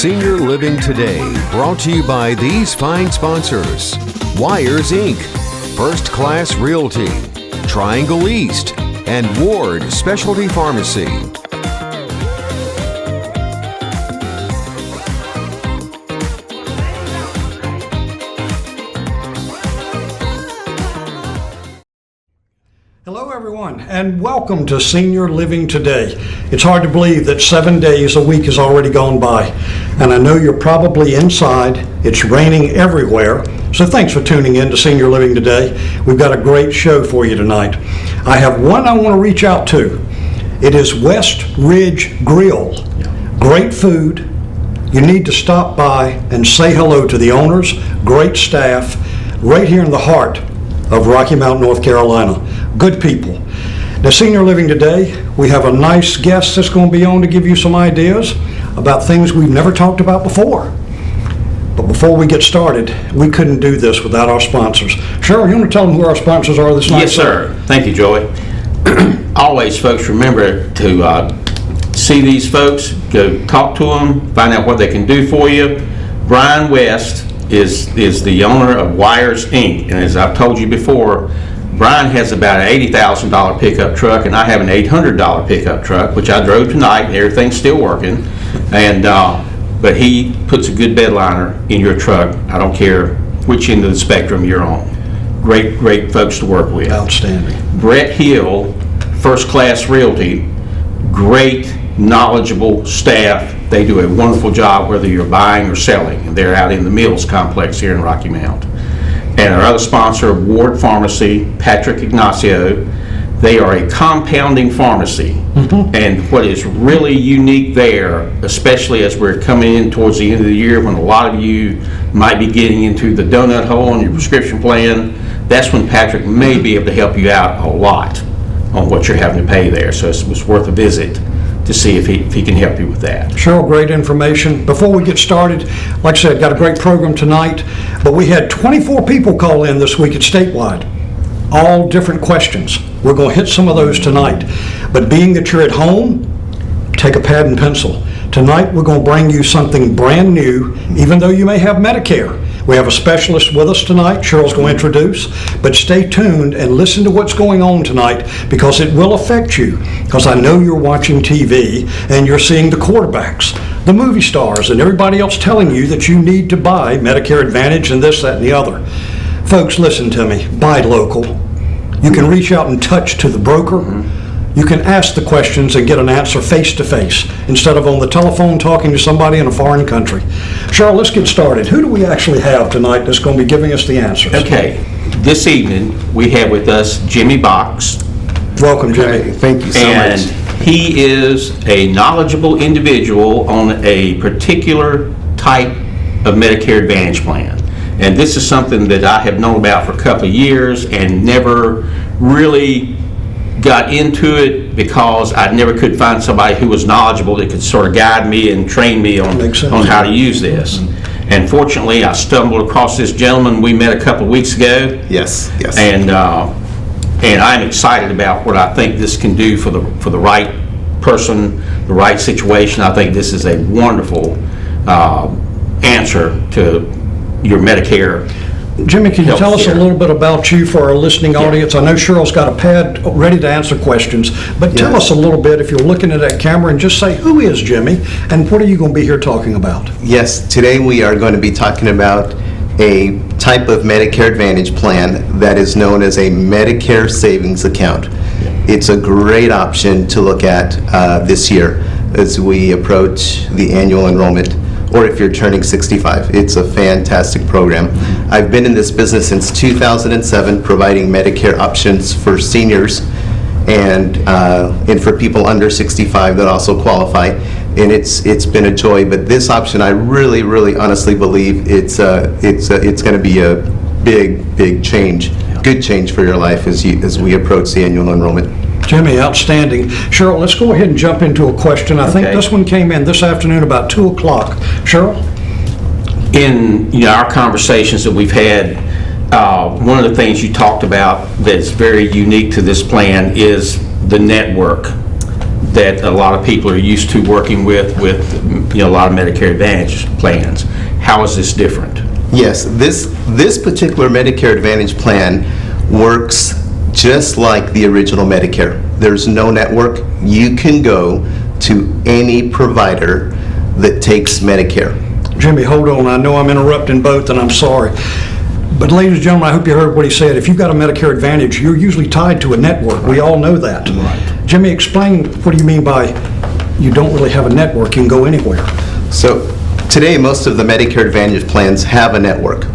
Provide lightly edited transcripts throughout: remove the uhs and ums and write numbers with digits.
Senior Living Today, brought to you by these fine sponsors: Wires Inc., First Class Realty, Triangle East, and Ward Specialty Pharmacy. Hello everyone, and welcome to Senior Living Today. It's hard to believe that 7 days a week has already gone by, and I know you're probably inside. It's raining everywhere, so thanks for tuning in to Senior Living Today. We've got a great show for you tonight. I have one I want to reach out to. It is West Ridge Grill. Great food. You need to stop by and say hello to the owners, great staff, right here in the heart of Rocky Mount, North Carolina. Good people. Now, Senior Living Today, we have a nice guest that's going to be on to give you some ideas about things we've never talked about before. But before we get started, we couldn't do this without our sponsors. Cheryl, you want to tell them who our sponsors are this night? Yes, sir. Thank you, Joey. Always, folks, remember to see these folks, go talk to them, find out what they can do for you. Brian West is the owner of Wires Inc., and as I've told you before, Brian has about an $80,000 pickup truck, and I have an $800 pickup truck, which I drove tonight, and everything's still working. And but he puts a good bed liner in your truck. I don't care which end of the spectrum you're on. Great folks to work with. Outstanding. Brett Hill, First Class Realty, great, knowledgeable staff. They do a wonderful job whether you're buying or selling, and they're out in the Mills complex here in Rocky Mount. And our other sponsor, Ward Pharmacy, Patrick Ignacio, they are a compounding pharmacy. And what is really unique there, especially as we're coming in towards the end of the year when a lot of you might be getting into the donut hole on your prescription plan, that's when Patrick may be able to help you out a lot on what you're having to pay there. So it was worth a visit to see if he can help you with that. Cheryl, great information. Before we get started, like I said, got a great program tonight, but we had 24 people call in this week at Statewide. All different questions. We're going to hit some of those tonight. But being that you're at home, take a pad and pencil. Tonight we're going to bring you something brand new, even though you may have Medicare. We have a specialist with us tonight, Cheryl's going to introduce, but stay tuned and listen to what's going on tonight because it will affect you. Because I know you're watching TV and you're seeing the quarterbacks, the movie stars, and everybody else telling you that you need to buy Medicare Advantage and this, that, and the other. Folks, listen to me. Buy local. You can reach out and touch to the broker. You can ask the questions and get an answer face to face instead of on the telephone talking to somebody in a foreign country. Cheryl, let's get started. Who do we actually have tonight that's going to be giving us the answers? Okay, this evening we have with us Jimmy Boksh. Welcome, Jimmy. Thank you so much. And he is a knowledgeable individual on a particular type of Medicare Advantage plan. And this is something that I have known about for a couple of years and never really got into it because I never could find somebody who was knowledgeable that could sort of guide me and train me on how to use this. And fortunately, I stumbled across this gentleman we met a couple of weeks ago. Yes. And I'm excited about what I think this can do for the right person, the right situation. I think this is a wonderful answer to your Medicare. Jimmy, can you tell us a little bit about you for our listening audience? I know Cheryl's got a pad ready to answer questions, but tell us a little bit, if you're looking at that camera, and just say, who is Jimmy, and what are you going to be here talking about? Yes, today we are going to be talking about a type of Medicare Advantage plan that is known as a Medicare Savings Account. It's a great option to look at this year as we approach the annual enrollment, or if you're turning 65. It's a fantastic program. I've been in this business since 2007, providing Medicare options for seniors and for people under 65 that also qualify. And it's been a joy. But this option, I really honestly believe it's going to be a big change, good change for your life as we approach the annual enrollment. Jimmy, outstanding. Cheryl, let's go ahead and jump into a question. I think this one came in this afternoon about 2 o'clock. Cheryl? In our conversations that we've had, one of the things you talked about that's very unique to this plan is the network. that a lot of people are used to working with a lot of Medicare Advantage plans. How is this different? Yes, this particular Medicare Advantage plan works just like the original Medicare. There's no network. You can go to any provider that takes Medicare. Jimmy, hold on. I know I'm interrupting both, and I'm sorry. But ladies and gentlemen, I hope you heard what he said. If you've got a Medicare Advantage, you're usually tied to a network. We all know that. Right. Jimmy, explain what do you mean by you don't really have a network, you can go anywhere. So today, most of the Medicare Advantage plans have a network.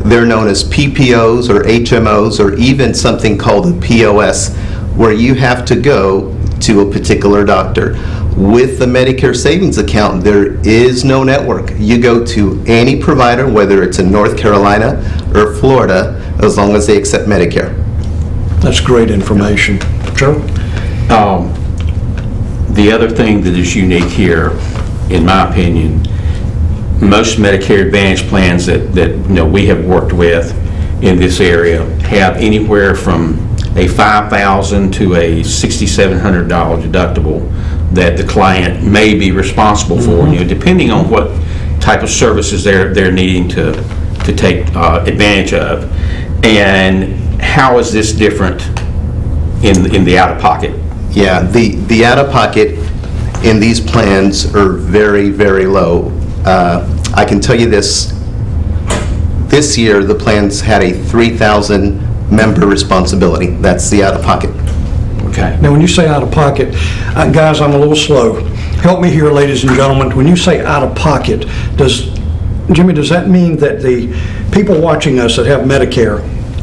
They're known as PPOs or HMOs or even something called a POS, where you have to go to a particular doctor. With the Medicare Savings Account, there is no network. You go to any provider, whether it's in North Carolina or Florida, as long as they accept Medicare. That's great information. Sure. The other thing that is unique here, in my opinion, most Medicare Advantage plans that we have worked with in this area have anywhere from a $5,000 to a $6,700 deductible that the client may be responsible for, depending on what type of services they're needing to take advantage of. And how is this different in the out-of-pocket? Yeah, the out-of-pocket in these plans are very, very low. I can tell you this year the plans had a 3,000 member responsibility. That's the out-of-pocket. Okay. Now, when you say out-of-pocket, guys, I'm a little slow. Help me here, ladies and gentlemen. When you say out-of-pocket, Jimmy, does that mean that the people watching us that have Medicare,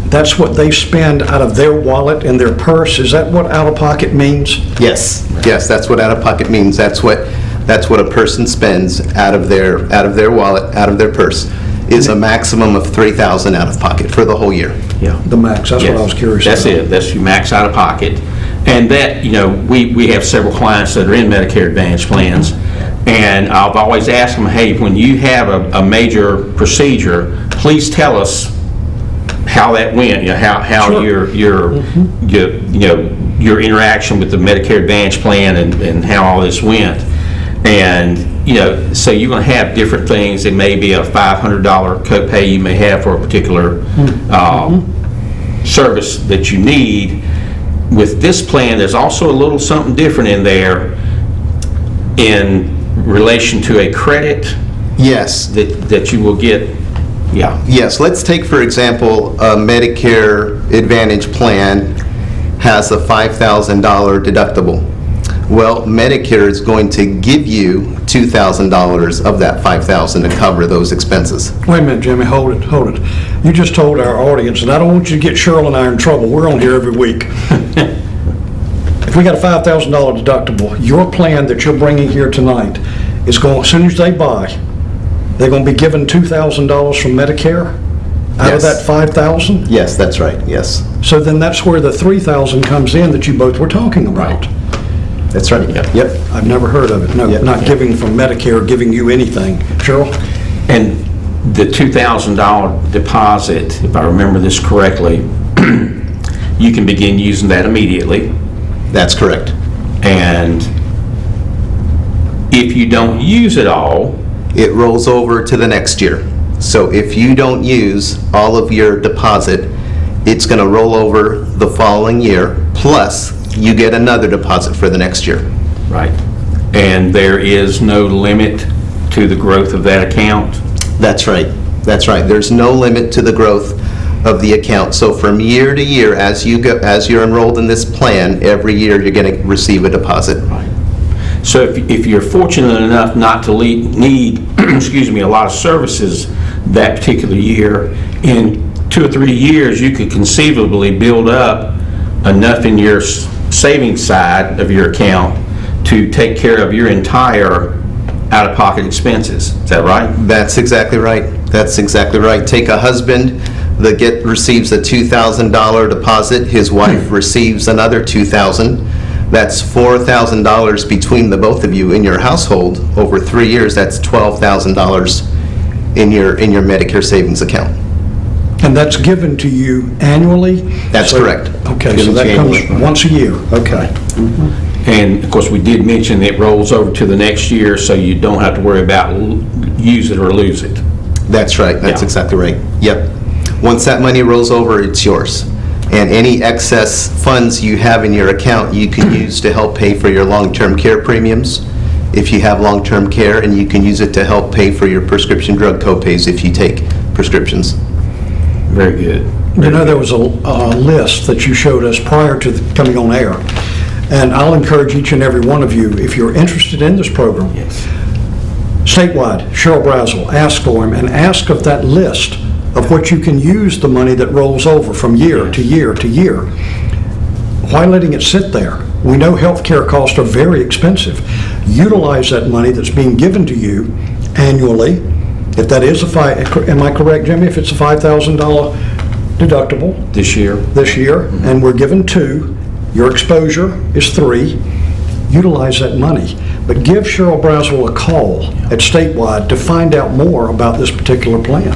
that's what they spend out of their wallet and their purse? Is that what out-of-pocket means? Yes, that's what out-of-pocket means. That's what a person spends out of their wallet, out of their purse, is a maximum of $3,000 out of pocket for the whole year. Yeah. The max, that's what I was curious about. That's it. That's your max out of pocket. And that, we have several clients that are in Medicare Advantage plans, and I've always asked them, hey, when you have a major procedure, please tell us how that went, how Sure. your interaction with the Medicare Advantage plan and how all this went. And, so you're going to have different things. It may be a $500 copay you may have for a particular service that you need. With this plan, there's also a little something different in there in relation to a credit. Yes. That you will get. Yeah. Yes, let's take, for example, a Medicare Advantage plan has a $5,000 deductible. Well, Medicare is going to give you $2,000 of that $5,000 to cover those expenses. Wait a minute, Jimmy, hold it. You just told our audience, and I don't want you to get Cheryl and I in trouble. We're on here every week. If we got a $5,000 deductible, your plan that you're bringing here tonight is going, as soon as they buy, they're going to be given $2,000 from Medicare out of that $5,000? Yes, that's right, yes. So then that's where the $3,000 comes in that you both were talking about. Right. That's right. Yep. I've never heard of it. No, Yep. not giving from Medicare, giving you anything. Cheryl? And the $2,000 deposit, if I remember this correctly, you can begin using that immediately. That's correct. And if you don't use it all, It rolls over to the next year. So if you don't use all of your deposit, it's going to roll over the following year, plus you get another deposit for the next year. right, and there is no limit to the growth of that account. That's right. That's right. There's no limit to the growth of the account. So from year to year, as you're enrolled in this plan, every year you're going to receive a deposit. Right. So if you're fortunate enough not to need, a lot of services that particular year, in 2 or 3 years, you could conceivably build up enough in your savings side of your account to take care of your entire out-of-pocket expenses. Is that right? That's exactly right. That's exactly right. Take a husband that receives a $2,000 deposit. His wife receives another $2,000. That's $4,000 between the both of you in your household. Over 3 years, that's $12,000 in your Medicare savings account. And that's given to you annually? That's correct. Okay, so Given to that you comes annually. once a year, okay. And of course, we did mention it rolls over to the next year, so you don't have to worry about use it or lose it. That's right, that's Yeah. exactly right. Yep. Once that money rolls over, it's yours. And any excess funds you have in your account, you can use to help pay for your long-term care premiums, if you have long-term care, and you can use it to help pay for your prescription drug copays if you take prescriptions. Very good. You know, there was a list that you showed us prior to coming on air, and I'll encourage each and every one of you, if you're interested in this program, Yes. statewide, Cheryl Brazel, ask for him, and ask of that list of what you can use the money that rolls over from year to year to year. Why letting it sit there? We know healthcare costs are very expensive. Utilize that money that's being given to you annually. If that is am I correct, Jimmy? If it's a $5,000 deductible This year? this year, and we're given 2, your exposure is 3, utilize that money. But give Cheryl Brazel a call at statewide to find out more about this particular plan.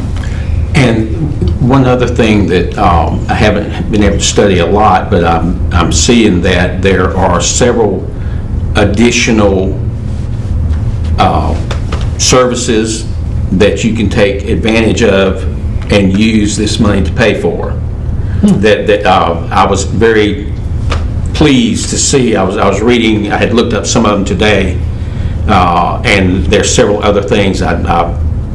And one other thing that I haven't been able to study a lot, but I'm seeing that there are several additional services that you can take advantage of and use this money to pay for. That I was very pleased to see. I was reading, I had looked up some of them today, and there's several other things.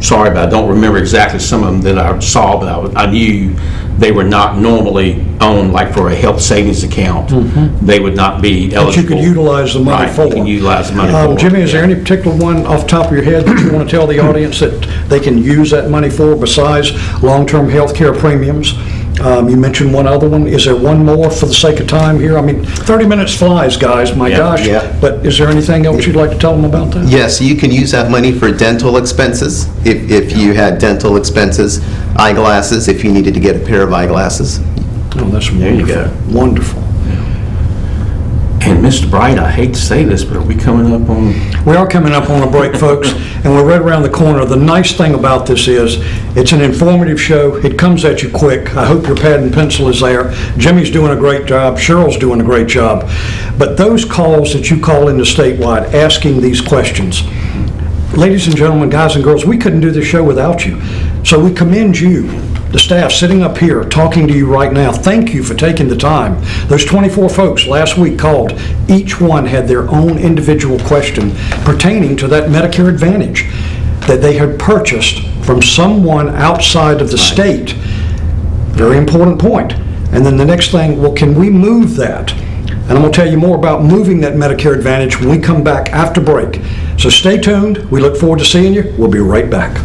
Sorry, but I don't remember exactly some of them that I saw, but I knew they were not normally owned, like for a health savings account. They would not be eligible. That you could utilize the money Right, for. you can utilize the money for. Jimmy, is there any particular one off the top of your head that you want to tell the audience that they can use that money for besides long-term health care premiums? You mentioned one other one. Is there one more for the sake of time here? I mean, 30 minutes flies, guys, my gosh. Yeah. But is there anything else you'd like to tell them about that? Yes, you can use that money for dental expenses, if you had dental expenses, eyeglasses, if you needed to get a pair of eyeglasses. Oh, that's wonderful. There you go. Wonderful. And Mr. Bright, I hate to say this, but are we coming up on? We are coming up on a break, folks, and we're right around the corner. The nice thing about this is it's an informative show. It comes at you quick. I hope your pad and pencil is there. Jimmy's doing a great job. Cheryl's doing a great job. But those calls that you call into statewide asking these questions, ladies and gentlemen, guys and girls, we couldn't do this show without you. So we commend you, the staff sitting up here talking to you right now. Thank you for taking the time. Those 24 folks last week called. Each one had their own individual question pertaining to that Medicare Advantage that they had purchased from someone outside of the state. Very important point. And then the next thing, well, can we move that? And I'm going to tell you more about moving that Medicare Advantage when we come back after break. So stay tuned. We look forward to seeing you. We'll be right back.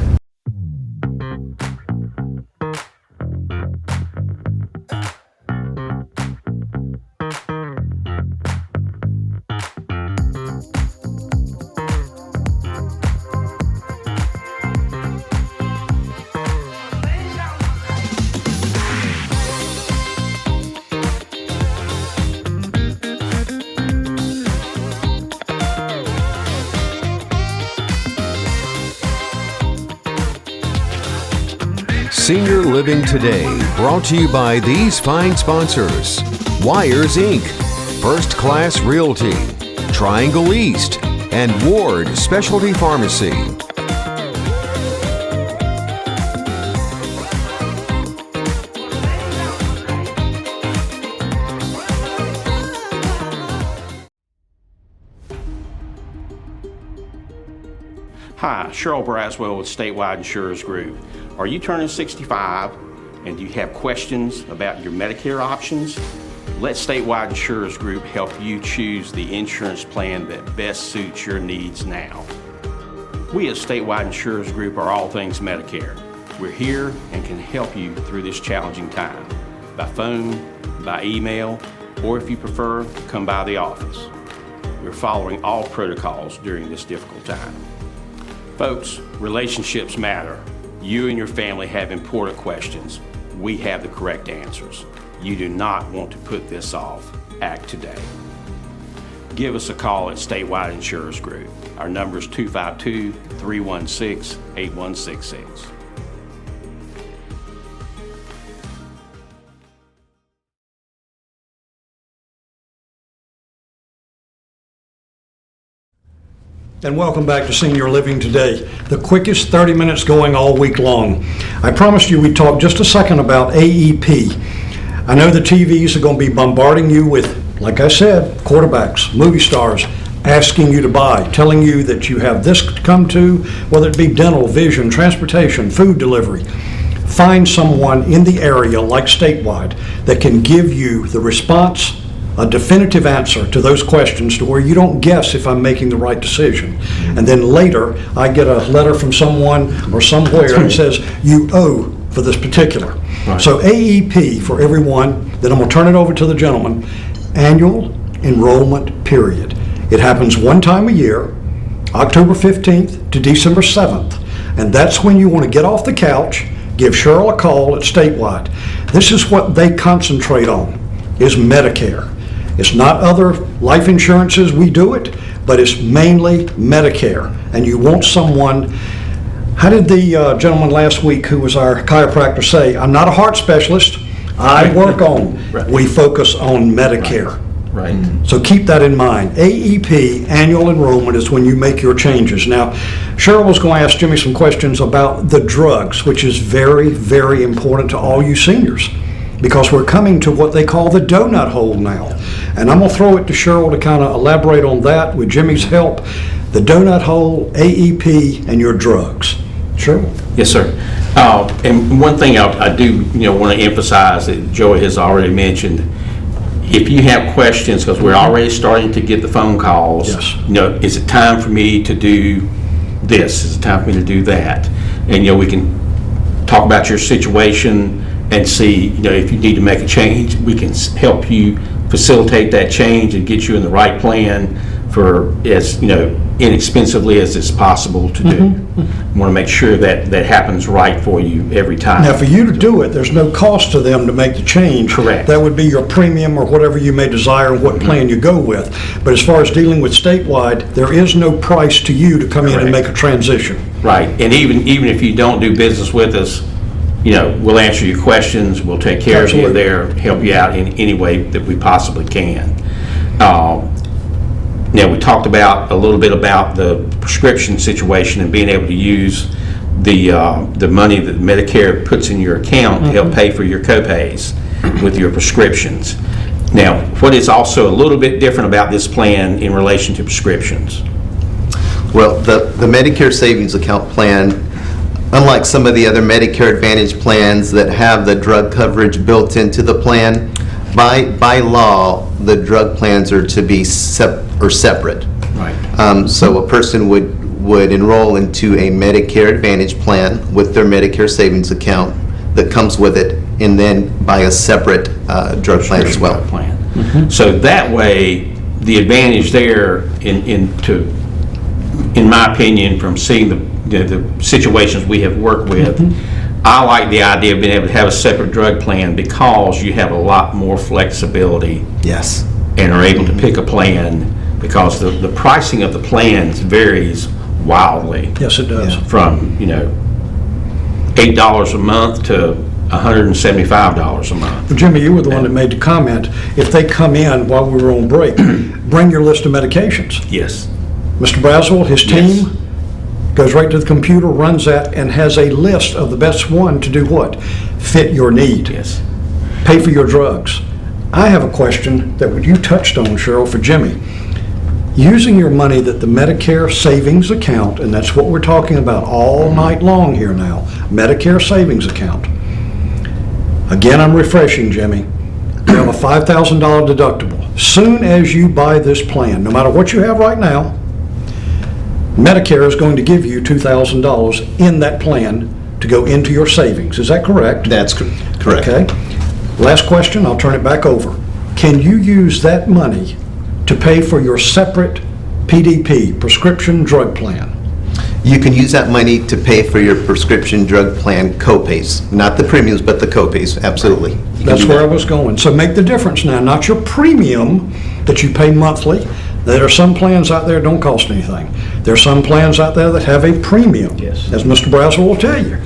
Senior Living Today, brought to you by these fine sponsors: Wires Inc., First Class Realty, Triangle East, and Ward Specialty Pharmacy. Hi, Cheryl Braswell with Statewide Insurers Group. Are you turning 65 and do you have questions about your Medicare options? Let Statewide Insurers Group help you choose the insurance plan that best suits your needs now. We at Statewide Insurers Group are all things Medicare. We're here and can help you through this challenging time, by phone, by email, or if you prefer, come by the office. We're following all protocols during this difficult time. Folks, relationships matter. You and your family have important questions. We have the correct answers. You do not want to put this off. Act today. Give us a call at Statewide Insurers Group. Our number is 252-316-8166. And welcome back to Senior Living Today, the quickest 30 minutes going all week long. I promised you we'd talk just a second about AEP. I know the TVs are going to be bombarding you with, like I said, quarterbacks, movie stars, asking you to buy, telling you that you have this to come to, whether it be dental, vision, transportation, food delivery. Find someone in the area, like Statewide, that can give you the response, a definitive answer to those questions to where you don't guess if I'm making the right decision. And then later, I get a letter from someone or somewhere that says, you owe for this particular. Right. So AEP for everyone, then I'm going to turn it over to the gentleman, annual enrollment period. It happens one time a year, October 15th to December 7th. And that's when you want to get off the couch, give Cheryl a call at Statewide. This is what they concentrate on, is Medicare. It's not other life insurances, we do it, but it's mainly Medicare. And you want someone, how did the gentleman last week who was our chiropractor say, I'm not a heart specialist, I work on, Right. We focus on Medicare. Right. So keep that in mind. AEP, annual enrollment, is when you make your changes. Now, Cheryl was going to ask Jimmy some questions about the drugs, which is very, very important to all you seniors, because we're coming to what they call the donut hole now. And I'm going to throw it to Cheryl to kind of elaborate on that with Jimmy's help. The donut hole, AEP, and your drugs. Cheryl? Yes, sir. And one thing I do, want to emphasize that Joey has already mentioned. If you have questions, because we're already starting to get the phone calls. Yes. Is it time for me to do this? Is it time for me to do that? And we can talk about your situation and see, if you need to make a change, we can help you facilitate that change and get you in the right plan for as inexpensively as it's possible to do. We want to make sure that that happens right for you every time. Now, for you to do it, there's no cost to them to make the change. Correct. That would be your premium or whatever you may desire and what plan you go with. But as far as dealing with Statewide, there is no price to you to come in and make a transition. Right, and even if you don't do business with us, we'll answer your questions, we'll take care of you there, help you out in any way that we possibly can. Now, we talked about a little bit about the prescription situation and being able to use the money that Medicare puts in your account to help pay for your copays with your prescriptions. Now, what is also a little bit different about this plan in relation to prescriptions? Well, the Medicare Savings Account plan, unlike some of the other Medicare Advantage plans that have the drug coverage built into the plan, by law, the drug plans are to be separate. Right. So a person would enroll into a Medicare Advantage plan with their Medicare Savings Account that comes with it, and then buy a separate drug plan as well. Drug plan. So that way, the advantage there, in my opinion, from seeing the situations we have worked with, I like the idea of being able to have a separate drug plan because you have a lot more flexibility. Yes. And are able to pick a plan because the pricing of the plans varies wildly. Yes, it does. From, $8 a month to $175 a month. Well, Jimmy, you were the one that made the comment, if they come in while we were on break, bring your list of medications. Yes. Mr. Braswell, his team Yes. goes right to the computer, runs that, and has a list of the best one to do what? Fit your need. Yes. Pay for your drugs. I have a question that you touched on, Cheryl, for Jimmy. Using your money that the Medicare Savings Account, and that's what we're talking about all night long here now, Medicare Savings Account. Again, I'm refreshing, Jimmy. You have a $5,000 deductible. Soon as you buy this plan, no matter what you have right now, Medicare is going to give you $2,000 in that plan to go into your savings. Is that correct? That's correct. Okay. Last question, I'll turn it back over. Can you use that money to pay for your separate PDP, prescription drug plan? You can use that money to pay for your prescription drug plan copays, not the premiums, but the copays, absolutely. You can That's do where I that. was going. So make the difference now, not your premium that you pay monthly. There are some plans out there that don't cost anything. There are some plans out there that have a premium. Yes. As Mr. Braswell will tell you.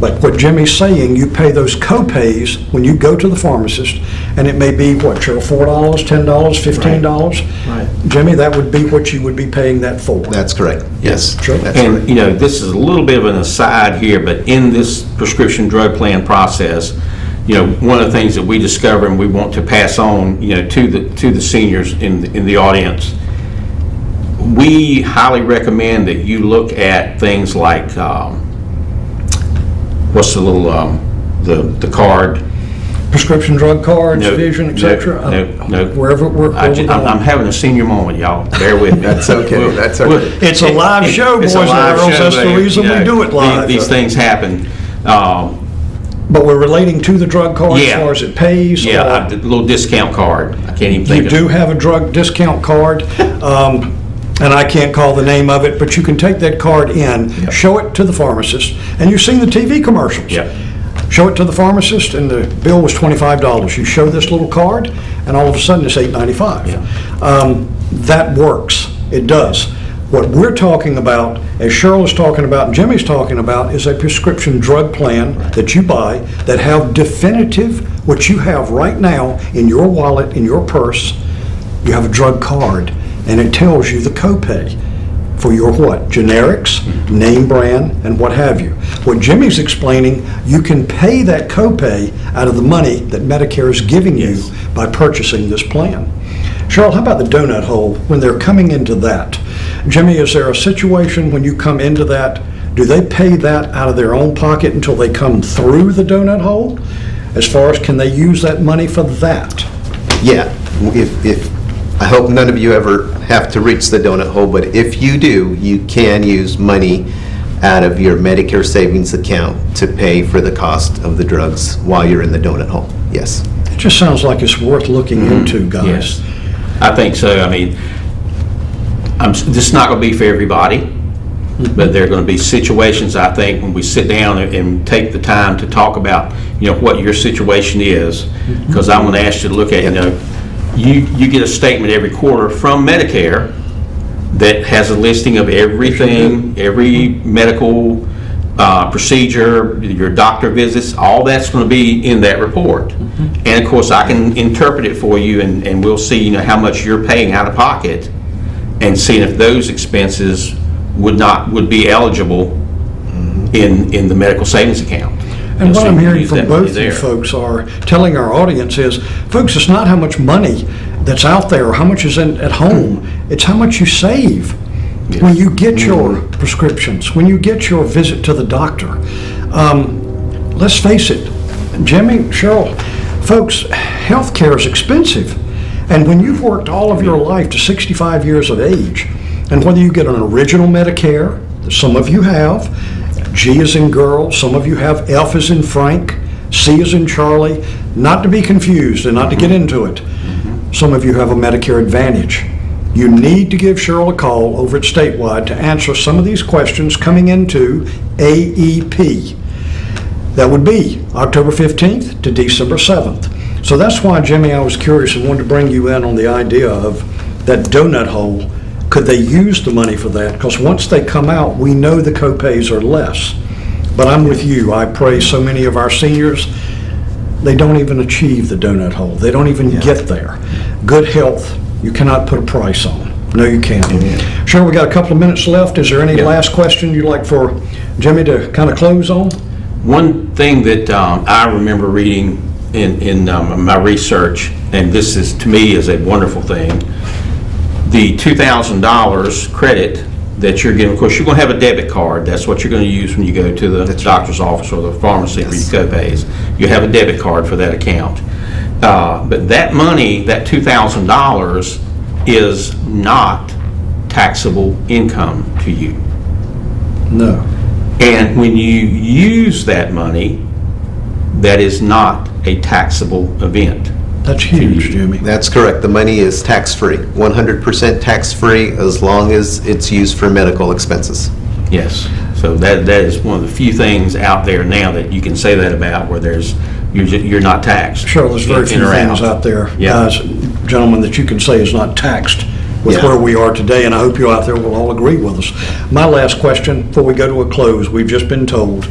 But what Jimmy's saying, you pay those co-pays when you go to the pharmacist, and it may be, what, Cheryl, $4, $10, $15? Right. Jimmy, that would be what you would be paying that for. That's correct, yes. Sure. That's And, correct. you know, this is a little bit of an aside here, but in this prescription drug plan process, you know, one of the things that we discover and we want to pass on, you know, to the seniors in the audience, we highly recommend that you look at things like, what's the little, the card? Prescription drug cards, No, vision, et no, cetera? no. Wherever we're I'm going. having a senior moment, y'all. Bear with me. That's okay, that's okay. It's a live show, It's boys a and live girls. show, That's the but, reason you we know, do it live. These things happen. But we're relating to the drug card as Yeah. far as it pays? Yeah, or- a little discount card. I can't even think You of. do have a drug discount card, and I can't call the name of it, but you can take that card in, show it to the pharmacist, and you've seen the TV commercials. Yep. Show it to the pharmacist, and the bill was $25. You show this little card, and all of a sudden it's $8.95. That works. It does. What we're talking about, as Cheryl is talking about and Jimmy's talking about, is a prescription drug plan that you buy that have definitive, what you have right now in your wallet, in your purse. You have a drug card, and it tells you the copay for your what? Generics, name brand, and what have you. What Jimmy's explaining, you can pay that copay out of the money that Medicare is giving you by purchasing this plan. Cheryl, how about the donut hole when they're coming into that? Jimmy, is there a situation when you come into that, do they pay that out of their own pocket until they come through the donut hole? As far as can they use that money for that? Yeah, if, I hope none of you ever have to reach the donut hole, but if you do, you can use money out of your Medicare savings account to pay for the cost of the drugs while you're in the donut hole, yes. It just sounds like it's worth looking into, guys. Yes, I think so. I mean, this is not going to be for everybody, but there are going to be situations, I think, when we sit down and take the time to talk about, you know, what your situation is, because I'm going to ask you to look at, you know, you get a statement every quarter from Medicare that has a listing of everything, every medical procedure, your doctor visits, all that's going to be in that report. And of course, I can interpret it for you, and we'll see, you know, how much you're paying out of pocket, and seeing if those expenses would be eligible in the medical savings account. And what So I'm you hearing use from that money both you there. folks are telling our audience is, folks, it's not how much money that's out there or how much is at home, it's how much you save when you get your prescriptions, when you get your visit to the doctor. Let's face it, Jimmy, Cheryl, folks, healthcare is expensive. And when you've worked all of your life to 65 years of age, and whether you get an original Medicare, some of you have, G is in girl, some of you have F is in Frank, C is in Charlie, not to be confused and not to get into it. Some of you have a Medicare Advantage. You need to give Cheryl a call over at Statewide to answer some of these questions coming into AEP. That would be October 15th to December 7th. So that's why, Jimmy, I was curious and wanted to bring you in on the idea of that donut hole. Could they use the money for that? Because once they come out, we know the copays are less. But I'm with you. I pray so many of our seniors, they don't even achieve the donut hole. They don't even get there. Good health, you cannot put a price on. No, you can't. Sure, we got a couple of minutes left. Is there any last question you'd like for Jimmy to kind of close on? One thing that I remember reading in my research, and this is, to me, is a wonderful thing, the $2,000 credit that you're getting, of course, you're going to have a debit card. That's what you're going to use when you go to the doctor's office or the pharmacy for your copays. You have a debit card for that account. But that money, that $2,000, is not taxable income to you. No. And when you use that money, that is not a taxable event. That's huge, Jimmy. That's correct. The money is tax-free, 100% tax-free as long as it's used for medical expenses. Yes. So that is one of the few things out there now that you can say that about, where you're not taxed. Sure, there's very in few or things out. out there, Yeah. guys, gentlemen, that you can say is not taxed with Yeah. where we are today, and I hope you out there will all agree with us. My last question before we go to a close, we've just been told,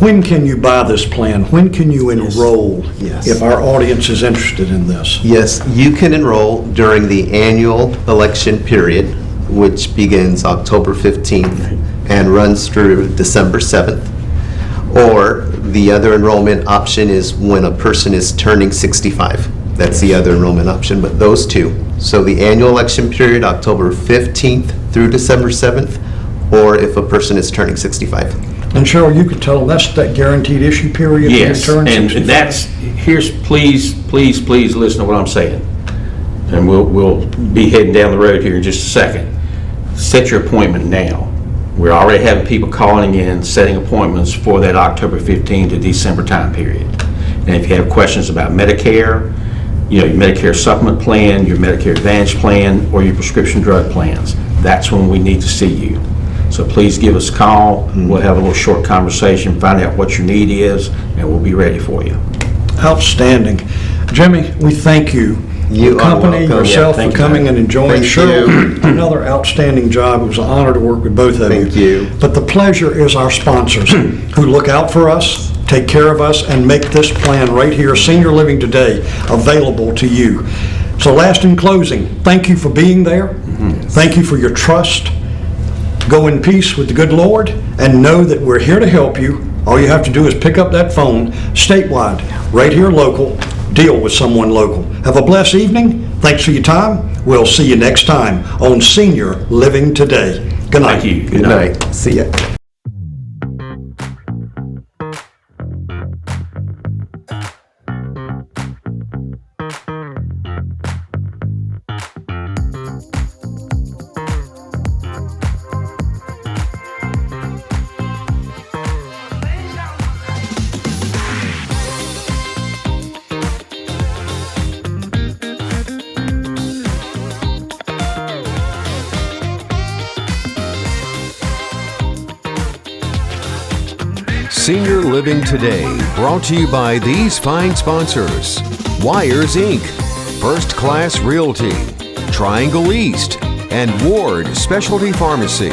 When can you buy this plan? When can you enroll? Yes. If our audience is interested in this? Yes, you can enroll during the annual election period, which begins October 15th and runs through December 7th. Or the other enrollment option is when a person is turning 65. That's the other enrollment option, but those two. So the annual election period, October 15th through December 7th, or if a person is turning 65. And Cheryl, you could tell them that's that guaranteed issue period. Yes, when you turn and 65. that's, please listen to what I'm saying. And we'll be heading down the road here in just a second. Set your appointment now. We're already having people calling in, setting appointments for that October 15 to December time period. And if you have questions about Medicare, your Medicare supplement plan, your Medicare Advantage plan, or your prescription drug plans, that's when we need to see you. So please give us a call. We'll have a little short conversation, find out what your need is, and we'll be ready for you. Outstanding. Jimmy, we thank you. You the are company, welcome. yourself Yeah, for thank coming you. and enjoying. Thank Cheryl, another outstanding job. It was an honor to work with both of you. Thank you. But the pleasure is our sponsors who look out for us, take care of us, and make this plan right here, Senior Living Today, available to you. So last in closing, thank you for being there. Thank you for your trust. Go in peace with the good Lord and know that we're here to help you. All you have to do is pick up that phone, statewide, right here local, deal with someone local. Have a blessed evening. Thanks for your time. We'll see you next time on Senior Living Today. Good night. Thank you. Good night. See ya. Senior Living Today, brought to you by these fine sponsors: Wires Inc., First Class Realty, Triangle East, and Ward Specialty Pharmacy.